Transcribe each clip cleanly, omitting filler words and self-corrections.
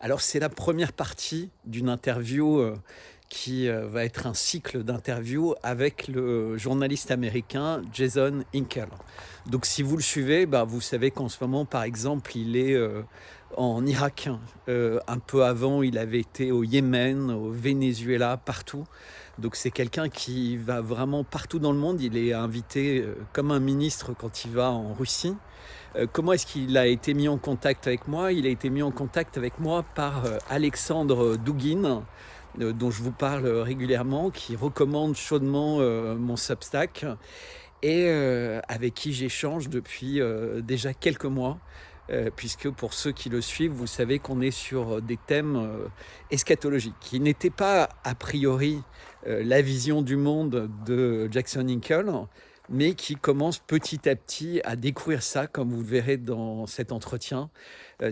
Alors, c'est la première partie d'une interview qui va être un cycle d'interviews avec le journaliste américain Jason Hinkle. Donc, si vous le suivez, vous savez qu'en ce moment, par exemple, il est en Irak. Un peu avant, il avait été au Yémen, au Venezuela, partout. Donc, c'est quelqu'un qui va vraiment partout dans le monde. Il est invité comme un ministre quand il va en Russie. Comment est-ce qu'il a été mis en contact avec moi? Il a été mis en contact avec moi par Alexandre Douguin, dont je vous parle régulièrement, qui recommande chaudement mon Substack et avec qui j'échange depuis déjà quelques mois. Puisque pour ceux qui le suivent, vous savez qu'on est sur des thèmes eschatologiques, qui n'étaient pas a priori la vision du monde de Jackson Hinkle, mais qui commence petit à petit à découvrir ça, comme vous le verrez dans cet entretien.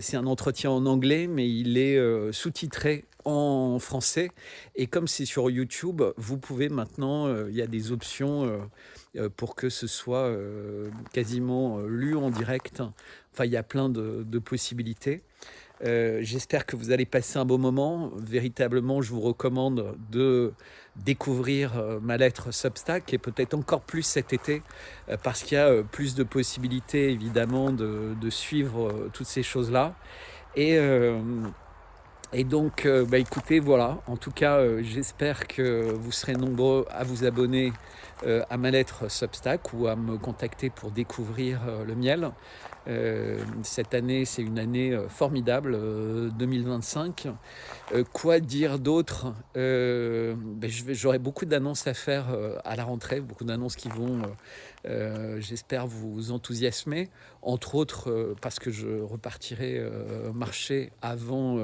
C'est un entretien en anglais, mais il est sous-titré en français. Et comme c'est sur YouTube, vous pouvez maintenant, il y a des options pour que ce soit quasiment lu en direct. Enfin, il y a plein de possibilités. J'espère que vous allez passer un beau moment. Véritablement, je vous recommande de découvrir ma lettre Substack et peut-être encore plus cet été parce qu'il y a plus de possibilités évidemment de suivre toutes ces choses-là. Et donc, écoutez, voilà. En tout cas, j'espère que vous serez nombreux à vous abonner à ma lettre Substack ou à me contacter pour découvrir le miel. Cette année, c'est une année formidable, 2025. Quoi dire d'autre? J'aurai beaucoup d'annonces à faire à la rentrée, beaucoup d'annonces qui vont, j'espère, vous enthousiasmer. Entre autres, parce que je repartirai marcher avant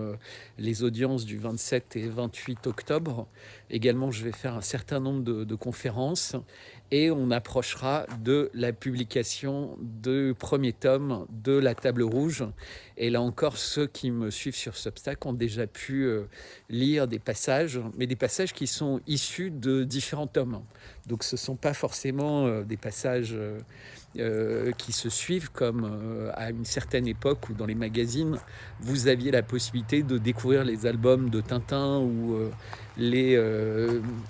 les audiences du 27 et 28 octobre. Également, je vais faire un certain nombre de conférences et on approchera de la publication du premier tome de La Table Rouge. Et là encore, ceux qui me suivent sur Substack ont déjà pu lire des passages, mais des passages qui sont issus de différents tomes. Donc ce ne sont pas forcément des passages qui se suivent comme à une certaine époque où dans les magazines, vous aviez la possibilité de découvrir les albums de Tintin ou les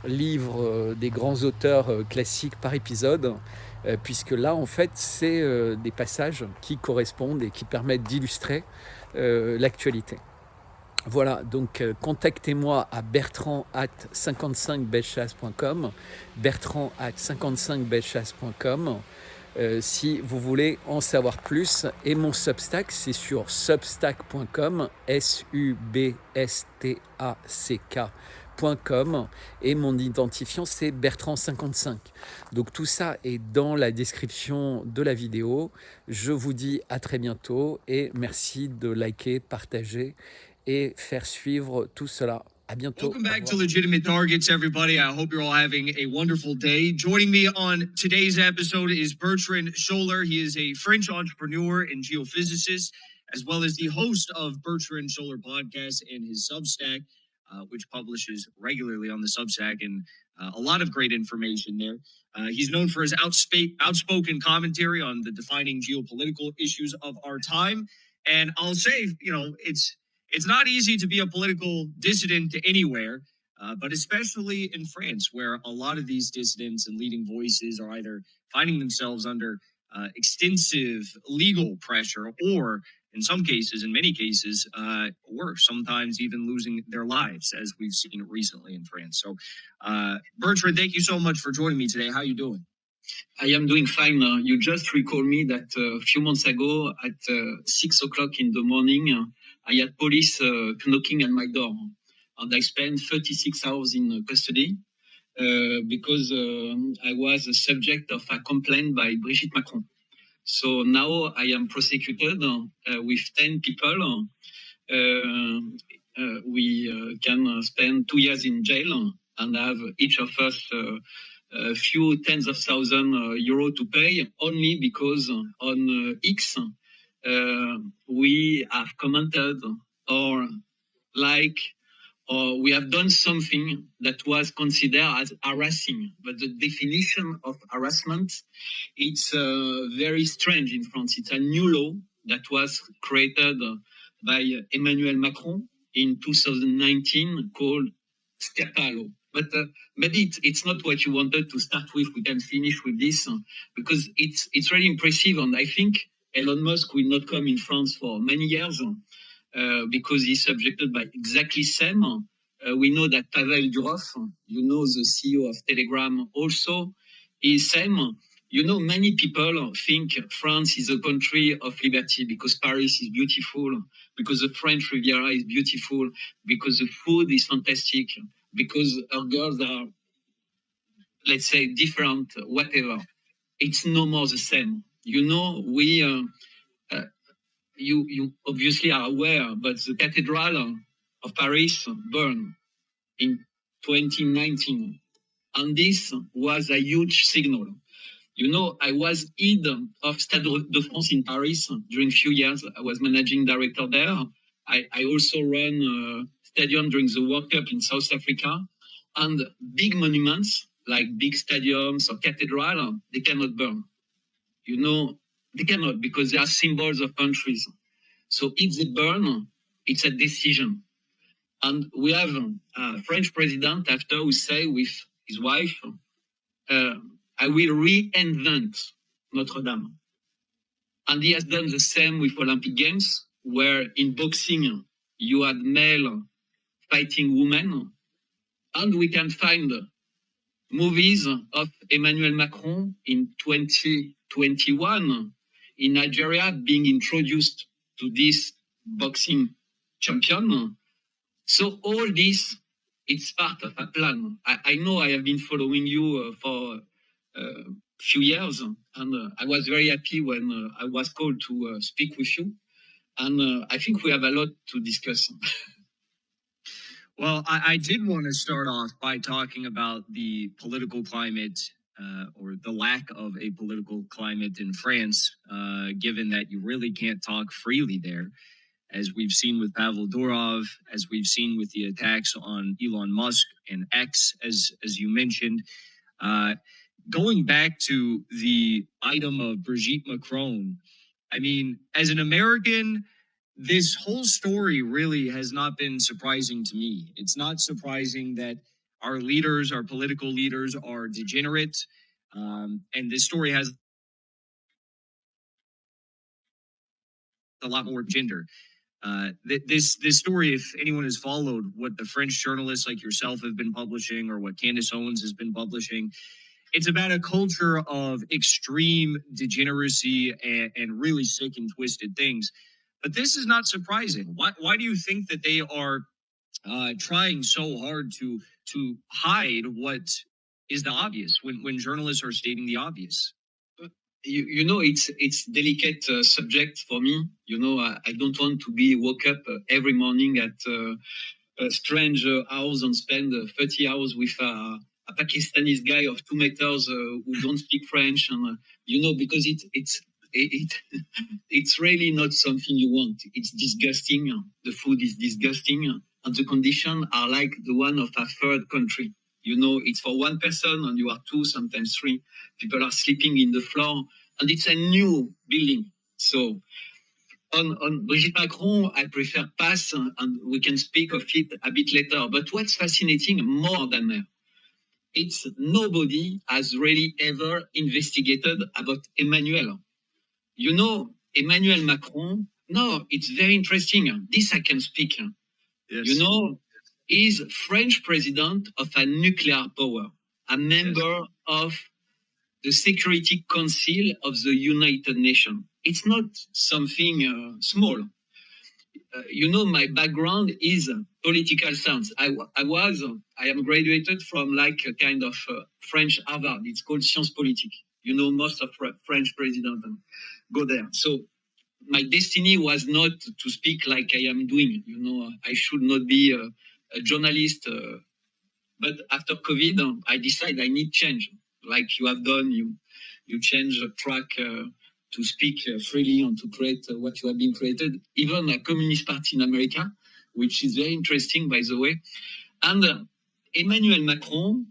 livres des grands auteurs classiques par épisode, puisque là, en fait, c'est des passages qui correspondent et qui permettent d'illustrer l'actualité. Voilà, donc contactez-moi à bertrand@55bellechasse.com, bertrand@55bellechasse.com, si vous voulez en savoir plus. Et mon Substack, c'est sur substack.com, substack.com, et mon identifiant, c'est Bertrand55. Donc tout ça est dans la description de la vidéo. Je vous dis à très bientôt et merci de liker, partager et faire suivre tout cela. À bientôt. Welcome back to Legitimate Targets, everybody. I hope you're all having a wonderful day. Joining me on today's episode is Bertrand SCHOLLER. He is a French entrepreneur and geophysicist, as well as the host of Bertrand SCHOLLER podcast and his Substack, which publishes regularly on the Substack, and a lot of great information there. He's known for his outspoken commentary on the defining geopolitical issues of our time. And I'll say, it's not easy to be a political dissident anywhere, but especially in France, where a lot of these dissidents and leading voices are either finding themselves under extensive legal pressure or, in many cases, worse, sometimes even losing their lives, as we've seen recently in France. So, Bertrand, thank you so much for joining me today. How are you doing? I am doing fine. You just recalled me that a few months ago at 6 o'clock in the morning, I had police knocking at my door, and I spent 36 hours in custody because I was a subject of a complaint by Brigitte Macron. So now I am prosecuted with 10 people. We can spend 2 years in jail and have each of us a few tens of thousands euro to pay only because on X we have commented or or we have done something that was considered as harassing. But the definition of harassment, it's very strange in France. It's a new law that was created by Emmanuel Macron in 2019 called Scarpalo. But maybe it's not what you wanted to start with. We can finish with this because it's really impressive. And I think Elon Musk will not come in France for many years because he's subjected by exactly same. We know that Pavel Durov, the CEO of Telegram, also is same. Many people think France is a country of liberty because Paris is beautiful, because the French Riviera is beautiful, because the food is fantastic, because our girls are, let's say, different, whatever. It's no more the same. You obviously are aware, but the Cathedral of Paris burned in 2019. And this was a huge signal. I was head of Stade de France in Paris during a few years. I was managing director there. I also ran a stadium during the World Cup in South Africa. And big monuments, like big stadiums or cathedrals, they cannot burn. They cannot because they are symbols of countries. So if they burn, it's a decision. And we have a French president after who say with his wife, I will reinvent Notre Dame. And he has done the same with Olympic Games, where in boxing, you had male fighting women. And we can find movies of Emmanuel Macron in 2021 in Nigeria being introduced to this boxing champion. So all this, it's part of a plan. I know I have been following you for few years, and I was very happy when I was called to speak with you. And I think we have a lot to discuss. Well, I did want to start off by talking about the political climate or the lack of a political climate in France, given that you really can't talk freely there, as we've seen with Pavel Durov, as we've seen with the attacks on Elon Musk and X, as you mentioned. Going back to the item of Brigitte Macron, I mean, as an American, this whole story really has not been surprising to me. It's not surprising that our leaders, our political leaders, are degenerate. And this story has a lot more gender. This story, if anyone has followed what the French journalists like yourself have been publishing or what Candace Owens has been publishing, it's about a culture of extreme degeneracy and really sick and twisted things. But this is not surprising. Why do you think that they are trying so hard to hide what is the obvious when journalists are stating the obvious? It's delicate subject for me. I don't want to be woke up every morning at a strange house and spend 30 hours with a Pakistani guy of 2 meters who don't speak French, and because it's really not something you want. It's disgusting. The food is disgusting, and the conditions are like the one of a third country. It's for one person, and you are 2, sometimes 3. People are sleeping in the floor, and it's a new building. So, on Brigitte Macron, I prefer pass, and we can speak of it a bit later. But what's fascinating more than her, it's nobody has really ever investigated about Emmanuel. Emmanuel Macron, no, it's very interesting. This I can speak. Yes. Is French president of a nuclear power, a member of the Security Council of the United Nations. It's not something small. My background is political science. I am graduated from like a kind of French Harvard. It's called Sciences Politiques. Most of French presidents go there. So my destiny was not to speak like I am doing. I should not be a journalist. But after COVID, I decided I need change. Like you have done, you change the track to speak freely and to create what you have been created. Even a communist party in America, which is very interesting, by the way. And Emmanuel Macron,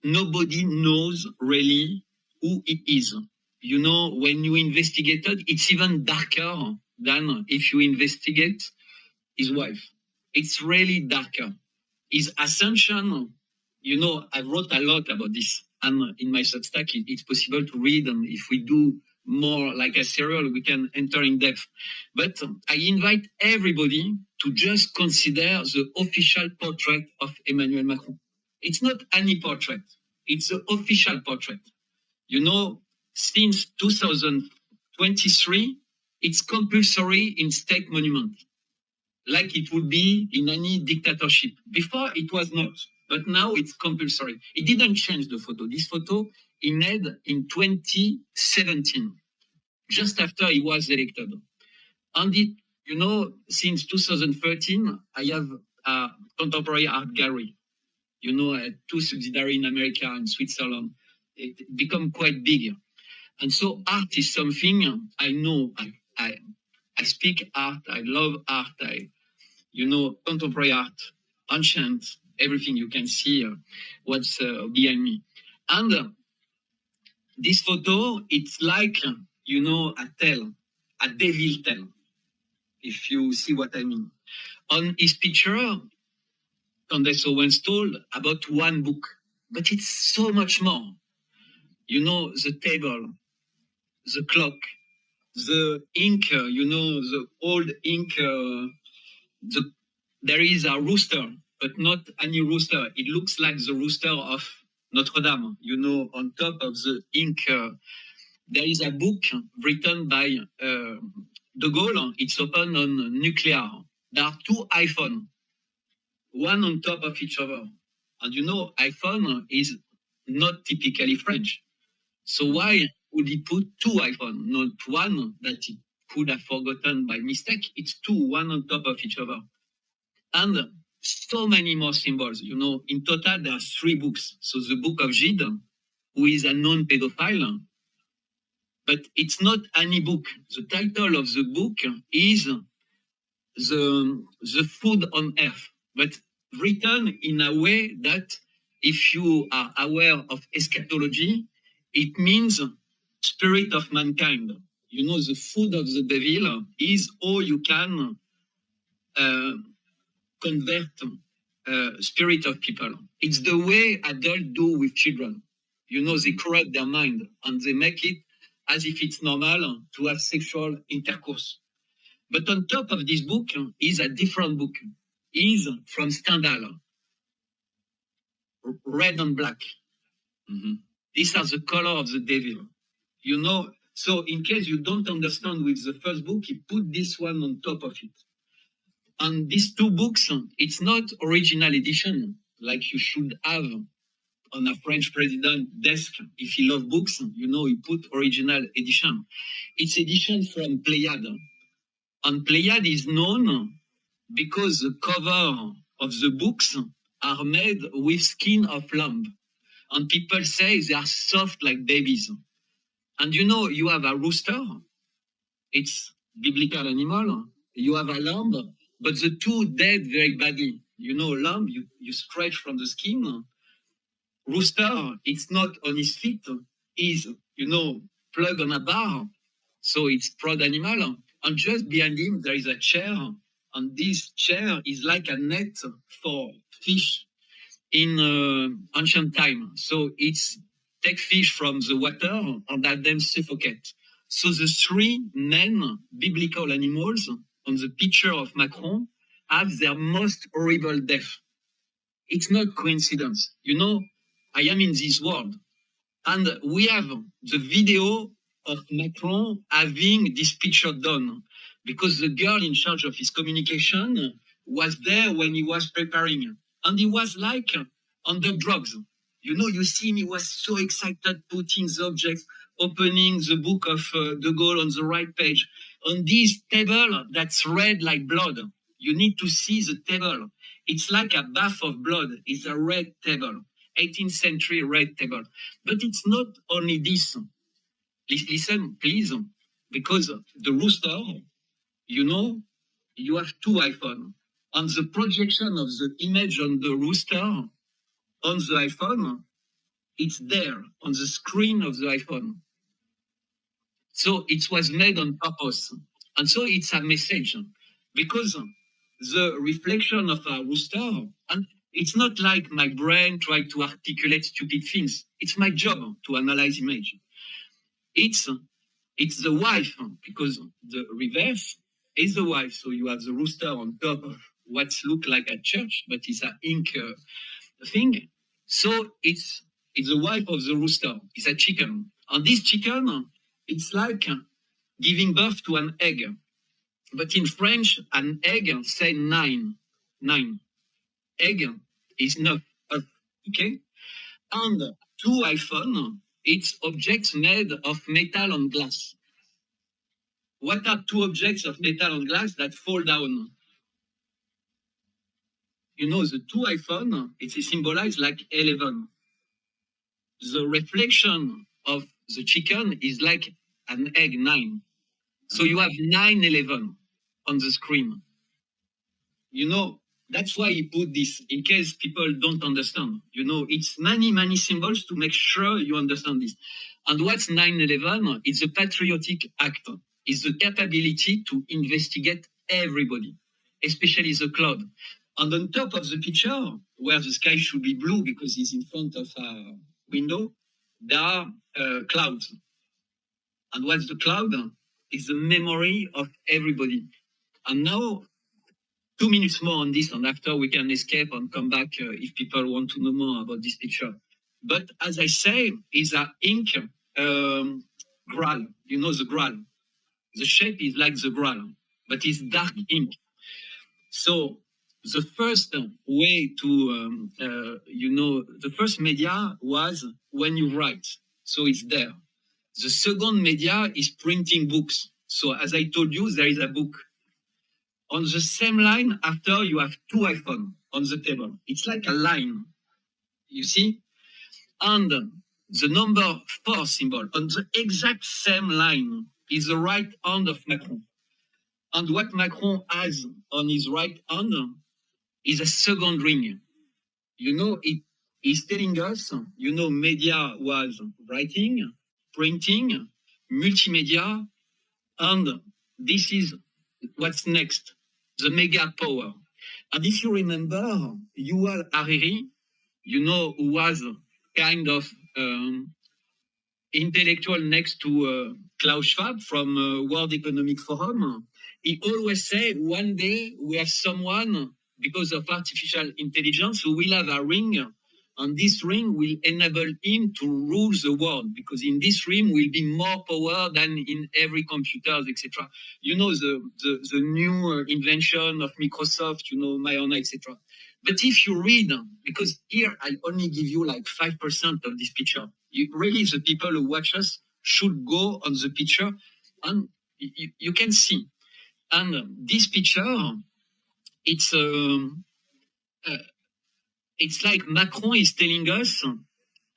nobody knows really who he is. When you investigated, it's even darker than if you investigate his wife. it's really darker. His ascension, you know, I wrote a lot about this. And in my Substack, it's possible to read. And if we do more like a serial, we can enter in depth. But I invite everybody to just consider the official portrait of Emmanuel Macron. It's not any portrait. It's the official portrait. You know, since 2023, it's compulsory in state monument, like it would be in any dictatorship. Before, it was not, but now it's compulsory. It didn't change the photo. This photo he made in 2017, just after he was elected. And it, you know, since 2013, I have a contemporary art gallery. You know, 2 subsidiaries in America and Switzerland. It become quite big. And so art is something I know. I speak art. I love art. You know, contemporary art, ancient, everything. You can see what's behind me. And this photo, it's like, you know, a tale, a devil tale, if you see what I mean. On his picture, Candace Owens told about one book, but it's so much more. You know, the table, the clock, the ink, you know, the old ink, there is a rooster, but not any rooster. It looks like the rooster of Notre Dame. You know, on top of the ink, there is a book written by De Gaulle. It's open on nuclear. There are 2 iPhones, one on top of each other. And you know, iPhone is not typically French. So why would he put 2 iPhones, not one that he could have forgotten by mistake? It's 2, one on top of each other. And so many more symbols. You know, in total, there are 3 books. So the book of Gide, who is a known pedophile, but it's not any book. The title of the book is the Food on Earth, but written in a way that if you are aware of eschatology, it means spirit of mankind. You know, the food of the devil is how you can convert spirit of people. It's the way adults do with children. You know, they corrupt their mind and they make it as if it's normal to have sexual intercourse. But on top of this book is a different book. Is from Stendhal, red and black. Mm-hmm. These are the color of the devil. You know, so in case you don't understand with the first book, he put this one on top of it. And these 2 books, it's not original edition, like you should have on a French president desk. If he loves books, you know, he put original edition. It's edition from Pléiade. And Pléiade is known because the cover of the books are made with skin of lamb. And people say they are soft like babies. And you know, you have a rooster, it's biblical animal. You have a lamb, but the 2 dead very badly. You know, lamb, you stretch from the skin. Rooster, it's not on his feet, he's, you know, plugged on a bar. So it's proud animal. And just behind him, there is a chair. And this chair is like a net for fish in ancient time. So it's take fish from the water and let them suffocate. So the 3 main biblical animals on the picture of Macron have their most horrible death. It's not coincidence. You know, I am in this world. And we have the video of Macron having this picture done because the girl in charge of his communication was there when he was preparing. And he was like on the drugs. You know, you see him, he was so excited putting the objects, opening the book of De Gaulle on the right page. On this table that's red like blood, you need to see the table. It's like a bath of blood. It's a red table, 18th century red table. But it's not only this. Listen, please, because the rooster, you know, you have 2 iPhones. And the projection of the image on the rooster on the iPhone, it's there on the screen of the iPhone. So it was made on purpose. And so it's a message because the reflection of a rooster, and it's not like my brain try to articulate stupid things. It's my job to analyze image. It's the wife, because the reverse is the wife. So you have the rooster on top of what look like a church, but it's an ink thing. So it's the wife of the rooster. It's a chicken. And this chicken, it's like giving birth to an egg. But in French, an egg say 9. 9. Egg is not up, okay? And two iPhone, it's objects made of metal and glass. What are two objects of metal and glass that fall down? You know, the two iPhone, it is symbolized like 11. The reflection of the chicken is like an egg 9. So you have 9, 11 on the screen. You know, that's why he put this, in case people don't understand. You know, it's many, many symbols to make sure you understand this. And what's 9/11? It's a patriotic act. It's the capability to investigate everybody, especially the cloud. And on top of the picture, where the sky should be blue because it's in front of a window, there are clouds. And what's the cloud? It's the memory of everybody. And now, 2 minutes more on this, and after we can escape and come back if people want to know more about this picture. But as I say, it's an ink Graal. You know the Graal. The shape is like the Graal, but it's dark ink. So the first way to, the first media was when you write. So it's there. The second media is printing books. So as I told you, there is a book. On the same line, after you have two iPhones on the table. It's like a line, you see? And the number 4 symbol on the exact same line is the right hand of Macron. And what Macron has on his right hand is a second ring. You know, he's telling us, you know, media was writing, printing, multimedia, and this is what's next. The mega power. And if you remember, Yuval Harari, you know, who was kind of intellectual next to Klaus Schwab from World Economic Forum, he always say, one day we have someone, because of artificial intelligence, who will have a ring, and this ring will enable him to rule the world, because in this ring will be more power than in every computer, etc. You know, the new invention of Microsoft, you know, Mayana, etc. But if you read, because here I only give you like 5% of this picture, really the people who watch us should go on the picture and you can see. And this picture, it's like Macron is telling us,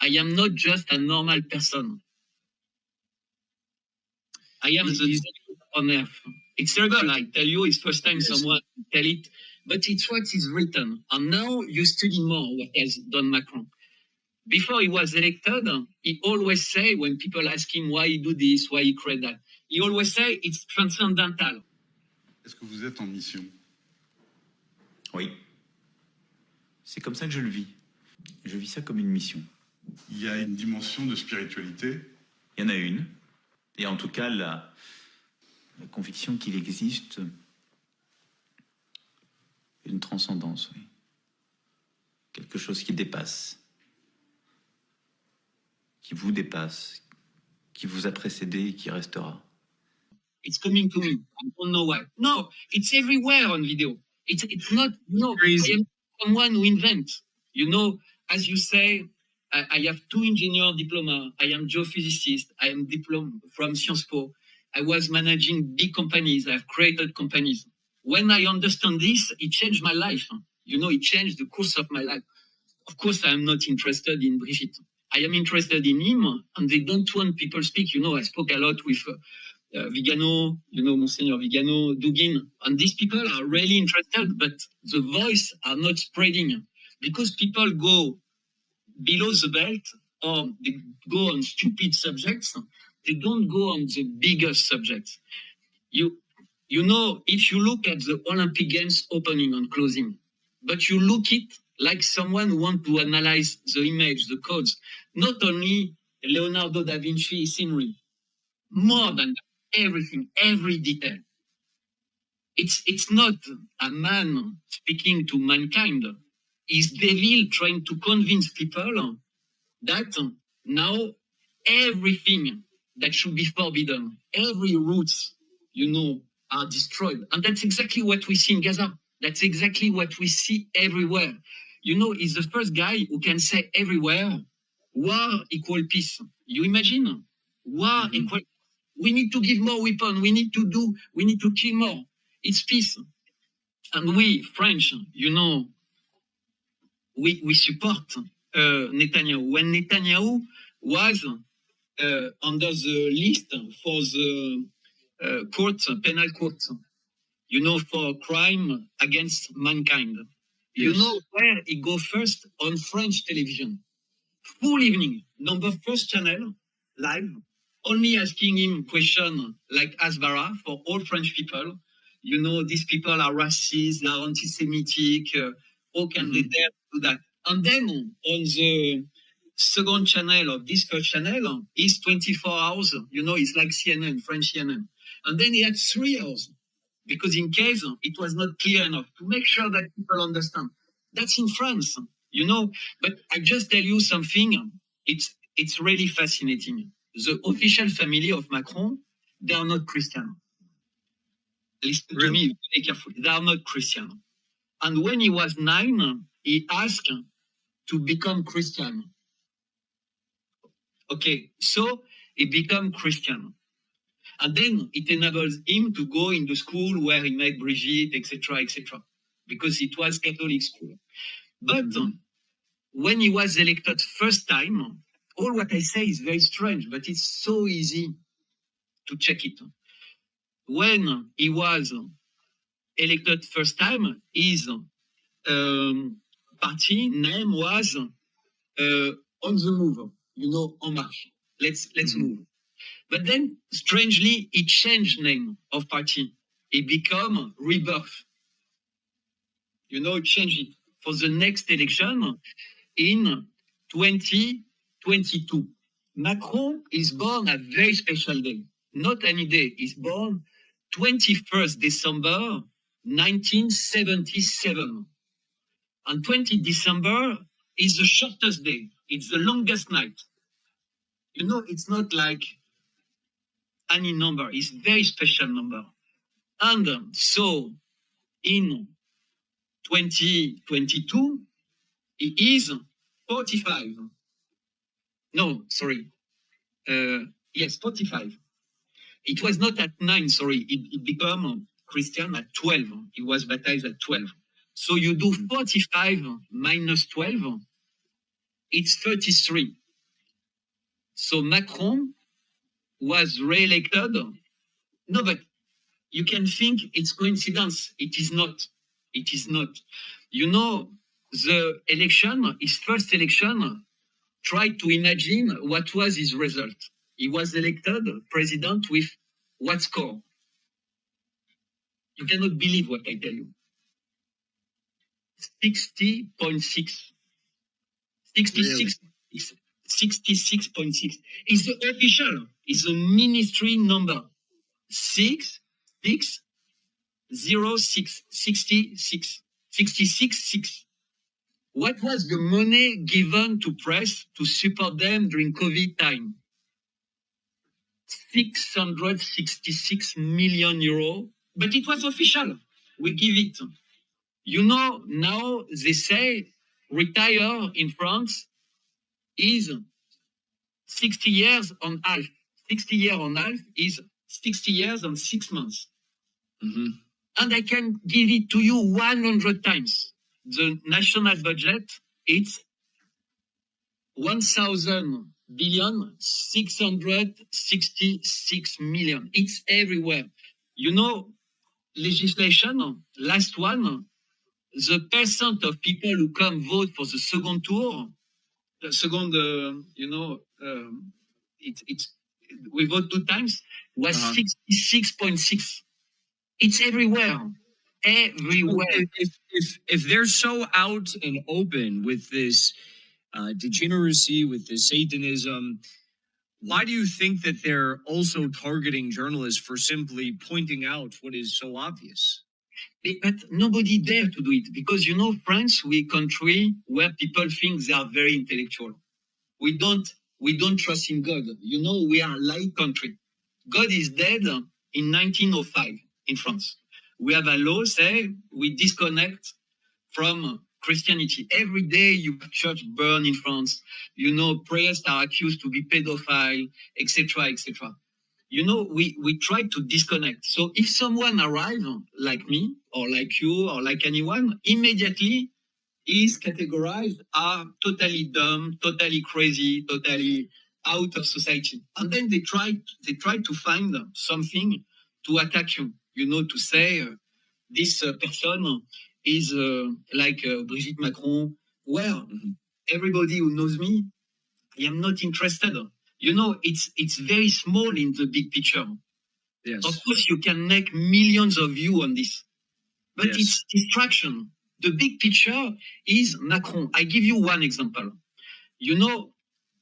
I am not just a normal person. I am the devil on earth. It's terrible, I tell you, it's first time someone tell it, but it's what is written. And now you study more what has done Macron. Before he was elected, he always say, when people ask him why he do this, why he create that, he always say it's transcendental. Est-ce que vous êtes en mission? Oui. C'est comme ça que je le vis. Je vis ça comme une mission. Il y a une dimension de spiritualité. Il y en a une. Et en tout cas, la conviction qu'il existe une transcendance, oui. Quelque chose qui dépasse. Qui vous dépasse. Qui vous a précédé et qui restera. It's coming to me. I don't know why. No, it's everywhere on video. It's not, no, Crazy. I am someone who invents. You know, as you say, I have 2 engineer diploma. I am geophysicist. I am diploma from Sciences Po. I was managing big companies. I have created companies. When I understand this, it changed my life. You know, it changed the course of my life. Of course, I am not interested in Brigitte. I am interested in him, and they don't want people speak. You know, I spoke a lot with Vigano, you know, Monseigneur Vigano, Dugin, and these people are really interested, but the voice are not spreading because people go below the belt or they go on stupid subjects. They don't go on the bigger subjects. You know, if you look at the Olympic Games opening and closing, but you look it like someone who wants to analyze the image, the codes, not only Leonardo da Vinci scenery, more than that, everything, every detail. It's not a man speaking to mankind. It's devil trying to convince people that now everything that should be forbidden, every roots, you know, are destroyed. And that's exactly what we see in Gaza. That's exactly what we see everywhere. You know, he's the first guy who can say everywhere, war equal peace. You imagine? War equal. We need to give more weapons. We need to kill more. It's peace. And we, French, you know, we support Netanyahu. When Netanyahu was under the list for the court, penal court, you know, for crime against mankind. You know where he go first? On French television. Full evening, number first channel, live, only asking him question like Asbara for all French people. You know, these people are racist, they are anti-Semitic, how can they dare do that? And then on the second channel of this first channel is 24 hours, you know, it's like CNN, French CNN. And then he had 3 hours, because in case it was not clear enough to make sure that people understand. That's in France, you know. But I just tell you something, it's really fascinating. The official family of Macron, they are not Christian. Listen to me very carefully. They are not Christian. And when he was 9, he asked to become Christian. Okay, so he became Christian. And then it enables him to go in the school where he met Brigitte, etc., because it was Catholic school. But when he was elected first time, all what I say is very strange, but it's so easy to check it. When he was elected first time, his party name was On the Move, you know, En Marche. Let's move. But then, strangely, he changed name of party. He become Rebirth. You know, change it for the next election in 2022. Macron is born a very special day. Not any day. He's born 21st December 1977. And 20 December is the shortest day. It's the longest night. You know, it's not like any number. It's a very special number. And so in 2022, it is 45. No, sorry. Yes, 45. It was not at 9, sorry. It became Christian at 12. He was baptized at 12. So you do 45 minus 12, it's 33. So Macron was re-elected. No, but you can think it's coincidence. It is not. It is not. You know, the election, his first election, tried to imagine what was his result. He was elected president with what score? You cannot believe what I tell you. 60.6. 66.6 is the official, is the ministry number. 66. What was the money given to press to support them during COVID time? 666 million euros, but it was official. We give it. You know, now they say retire in France is 60 years on half. 60 years on half is 60 years and 6 months. And I can give it to you 100 times. The national budget, it's 1,000 billion, 666 million. It's everywhere. You know, legislation, last one, the percent of people who come vote for the second tour, the second, we vote 2 times, was 66.6. It's everywhere. Everywhere. If they're so out and open with this degeneracy, with this Satanism, why do you think that they're also targeting journalists for simply pointing out what is so obvious? But nobody dare to do it because, you know, France, we're a country where people think they are very intellectual. We don't trust in God. You know, we are a laic country. God is dead in 1905 in France. We have a law say we disconnect from Christianity. Every day you have church burn in France. You know, priests are accused to be pedophile, etc., etc. You know, we try to disconnect. So if someone arrives like me or like you or like anyone, immediately is categorized as totally dumb, totally crazy, totally out of society. And then they try to find something to attack you, you know, to say this person is like Brigitte Macron, where everybody who knows me, I am not interested. You know, it's very small in the big picture. Yes. Of course, you can make millions of views on this, but Yes. it's distraction. The big picture is Macron. I give you one example. You know,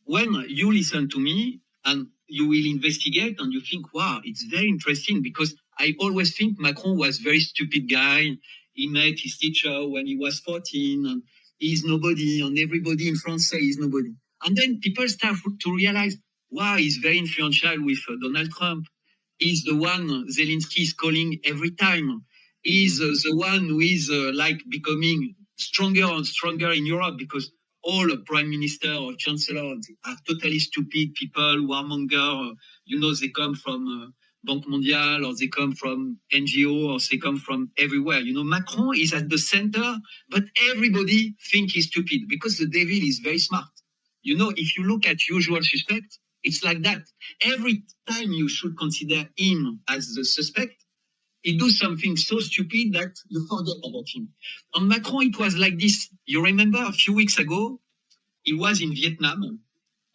when you listen to me and you will investigate and you think, wow, it's very interesting because I always think Macron was a very stupid guy. He met his teacher when he was 14 and he's nobody and everybody in France say he's nobody. And then people start to realize, wow, he's very influential with Donald Trump. He's the one Zelensky is calling every time. He's the one who is like becoming stronger and stronger in Europe because all prime minister or chancellor are totally stupid people, warmonger. You know, they come from Banque Mondiale or they come from NGO or they come from everywhere. You know, Macron is at the center, but everybody think he's stupid because the devil is very smart. You know, if you look at usual suspect, it's like that. Every time you should consider him as the suspect, he do something so stupid that you forget about him. On Macron, it was like this. You remember a few weeks ago, he was in Vietnam,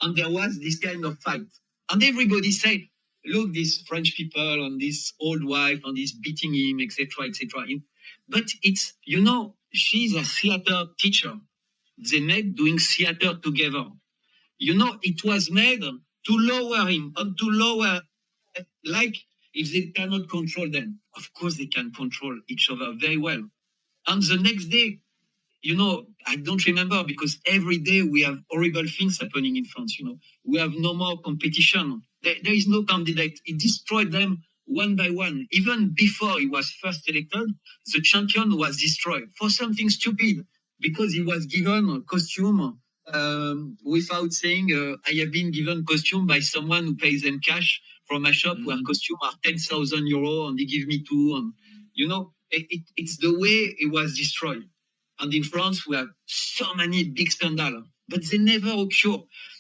and there was this kind of fight. And everybody said, look, these French people and this old wife and this beating him, etc., etc. But it's, you know, she's a theater teacher. They met doing theater together. You know, it was made to lower him and to lower, like, if they cannot control them, of course they can control each other very well. And the next day, you know, I don't remember because every day we have horrible things happening in France, you know. We have no more competition. There is no candidate. It destroyed them one by one. Even before he was first elected, the champion was destroyed for something stupid because he was given a costume without saying, I have been given costume by someone who pays them cash from a shop where costume are 10,000 euros and they give me two. And, you know, it's the way it was destroyed. And in France, we have so many big scandals, but they never occur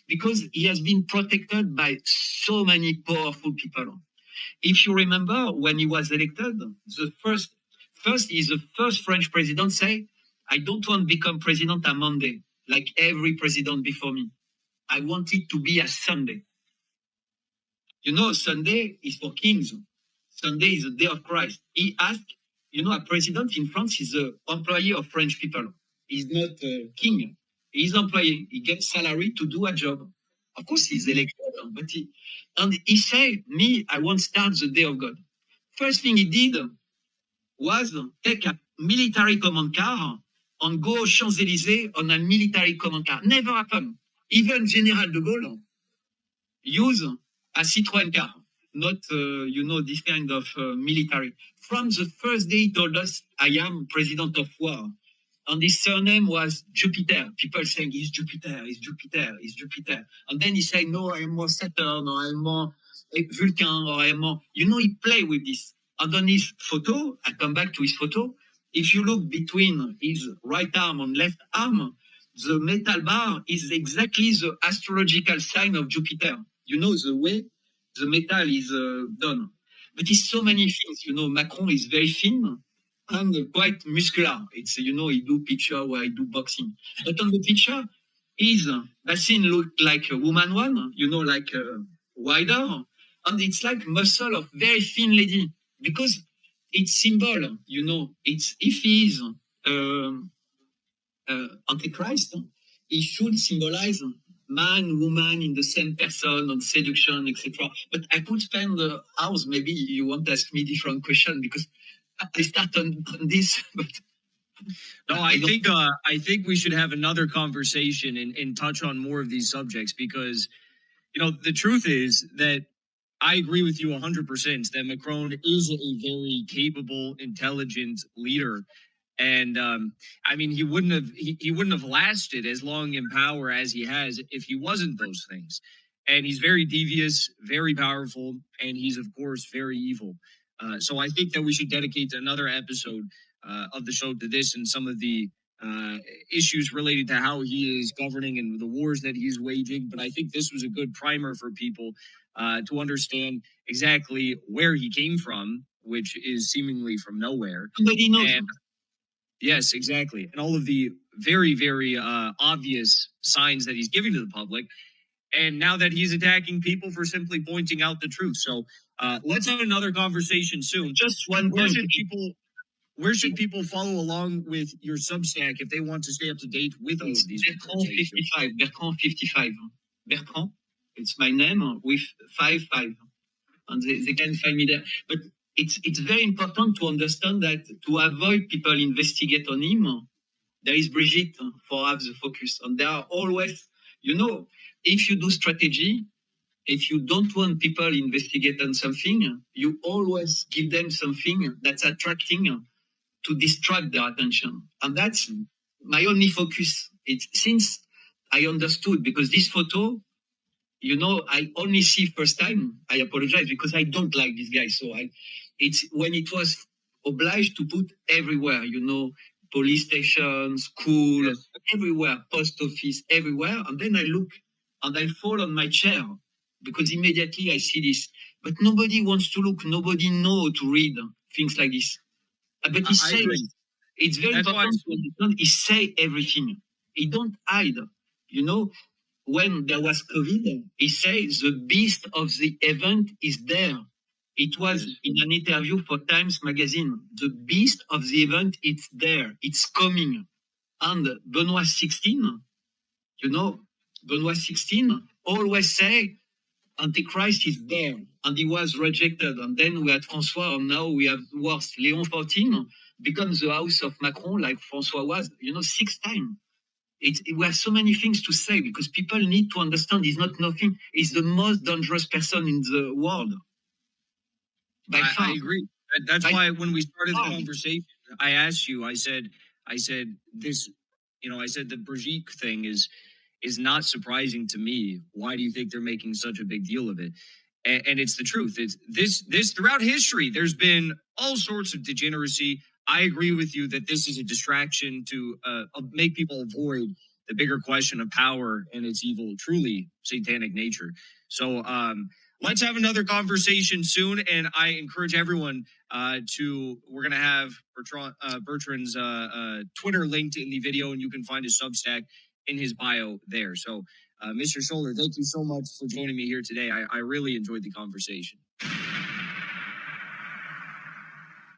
because he has been protected by so many powerful people. If you remember, when he was elected, the first is the first French president say, I don't want to become president on Monday, like every president before me. I want it to be a Sunday. You know, Sunday is for kings. Sunday is the day of Christ. He asked, you know, a president in France is an employee of French people. He's not a king. He's an employee. He gets salary to do a job. Of course, he's elected, but he said, me, I want to start the day of God. First thing he did was take a military command car and go Champs-Élysées on a military command car. Never happened. Even General de Gaulle use a Citroën car, not, you know, this kind of military. From the first day he told us, I am president of war. And his surname was Jupiter. People saying, he's Jupiter, he's Jupiter, he's Jupiter. And then he said, no, I am more Saturn, or I am more Vulcan, or I am more... You know, he played with this. And on his photo, I come back to his photo, if you look between his right arm and left arm, the metal bar is exactly the astrological sign of Jupiter. You know, the way the metal is done. But it's so many things. You know, Macron is very thin and quite muscular. It's, you know, he do picture where he do boxing. But on the picture, his basin look like a woman one, you know, like wider. And it's like muscle of very thin lady. Because it's symbol, it's if he is Antichrist, he should symbolize man, woman in the same person, on seduction, etc. But I could spend hours. Maybe you want to ask me different question because I start on this. But no, I think we should have another conversation and touch on more of these subjects because the truth is that I agree with you 100% that Macron is a very capable, intelligent leader. And I mean, he wouldn't have lasted as long in power as he has if he wasn't those things. And he's very devious, very powerful, and he's of course very evil. So I think that we should dedicate another episode of the show to this and some of the issues related to how he is governing and the wars that he's waging. But I think this was a good primer for people to understand exactly where he came from, which is seemingly from nowhere. Nobody knows. And, yes, exactly. And all of the very, very obvious signs that he's giving to the public. And now that he's attacking people for simply pointing out the truth. So let's have another conversation soon. Just one Where point. where should people follow along with your Substack if they want to stay up to date with all of these? Bertrand 55. Bertrand 55. Bertrand, it's my name with 55. And they can find me there. But it's very important to understand that to avoid people investigate on him, there is Brigitte for have the focus. And there are always, if you do strategy, if you don't want people investigate on something, you always give them something that's attracting to distract their attention. And that's my only focus. It's since I understood, because this photo, I only see first time. I apologize because I don't like this guy. So it's when it was obliged to put everywhere, police station, school, yes, everywhere, post office, everywhere. And then I look and I fall on my chair because immediately I see this. But nobody wants to look. Nobody know to read things like this. But he says, it's very important to understand, he say everything. He don't hide. When there was COVID, he says the beast of the event is there. It was in an interview for Times Magazine. The beast of the event, it's there. It's coming. And Benoit 16, Benoit 16 always say, Antichrist is there. And he was rejected. And then we had François, and now we have worse. Léon 14 becomes the house of Macron, like François was, 6 times. We have so many things to say because people need to understand he's not nothing. He's the most dangerous person in the world. I agree. That's why when we started the conversation, I asked you, I said this, I said the Brigitte thing is not surprising to me. Why do you think they're making such a big deal of it? And it's the truth. It's this throughout history, there's been all sorts of degeneracy. I agree with you that this is a distraction to make people avoid the bigger question of power and its evil, truly satanic nature. So let's have another conversation soon. And I encourage everyone we're going to have Bertrand's Twitter linked in the video, and you can find his Substack in his bio there. So Mr. Scholler, thank you so much for joining me here today. I really enjoyed the conversation.